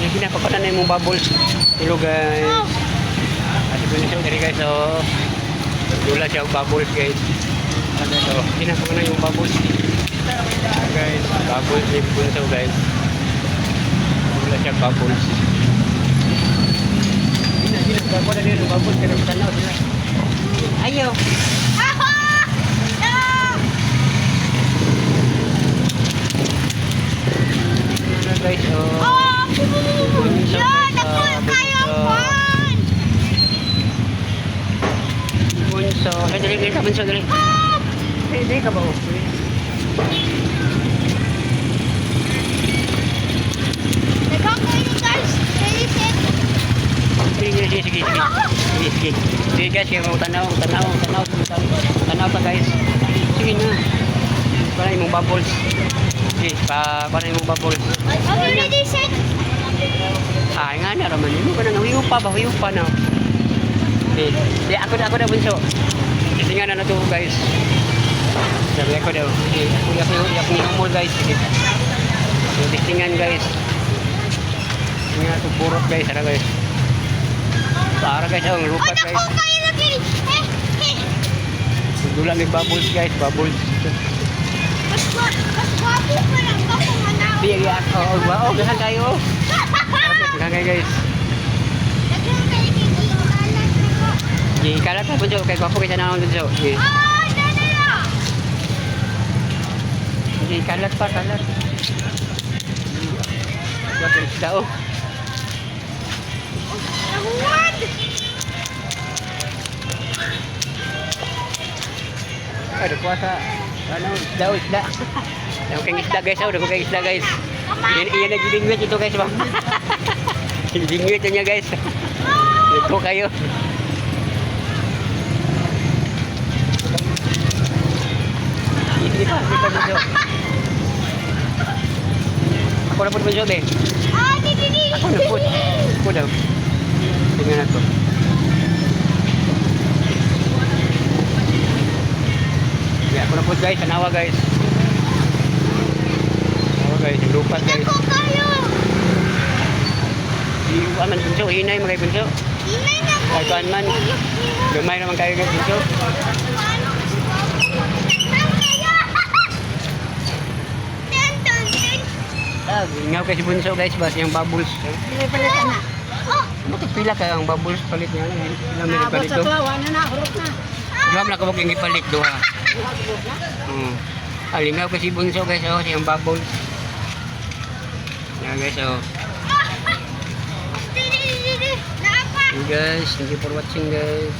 Sige na, pakuha na yung bubbles. Hello guys. At ito na siya dari guys. So, dula siya yung bubbles guys. So, sige na, pakuha na yung bubbles. Guys, bubbles ni Bunso guys. Dula siya bubbles. Sige na, pakuha na yung bubbles. Kaya matanaw sila. Ayaw. Guys, Bunso, dali guys, Bunso, dali. Dali ka ba? Sige guys, kaya mo tanaw pa guys. Sige na. Para yung bubbles. Sige, para yung bubbles. Already set. Ay nga na raman mo kana huyo pa na. Di ako na Bunso. Tingnan na to guys. Sabi ako daw. Ako ni mall guys. Tingnan guys. Tingnan to burot guys, ara guys. Para guys ang lupat guys. Dula ni bubbles guys, bubbles. Mas guwapo pa lang ako manap. Di ya. Oh, gahan kayo. Gahan kayo guys. Di kalat pa Bunso, kay gwapo kita na Bunso. Di kalat pa. Bakit daw? Ada puasa. Ano, isda. Yung kang isda guys, udah kang isda guys. Iyan na gilingwit ito guys, bang. Gilingwit niya guys. Ito kayo. Kita Bunso. Ako na po Bunso, be. Ako na po. Ako daw. Tingnan ako. Ya, ako na po guys, tanawa guys. Tanawa guys, lupat guys. Iwan man Bunso, hinay mga Bunso. Ay, kuan man. Gamay naman kayo guys Bunso. Ingaw kasi Bunso guys, bas yung bubbles. Bakit pila ka ang bubbles palit niya? Ilang may palit do? Dua na kabog yung ipalit duha. Alingaw kasi Bunso guys, oh, yung bubbles. Yan guys, oh. Hey guys, thank you for watching guys.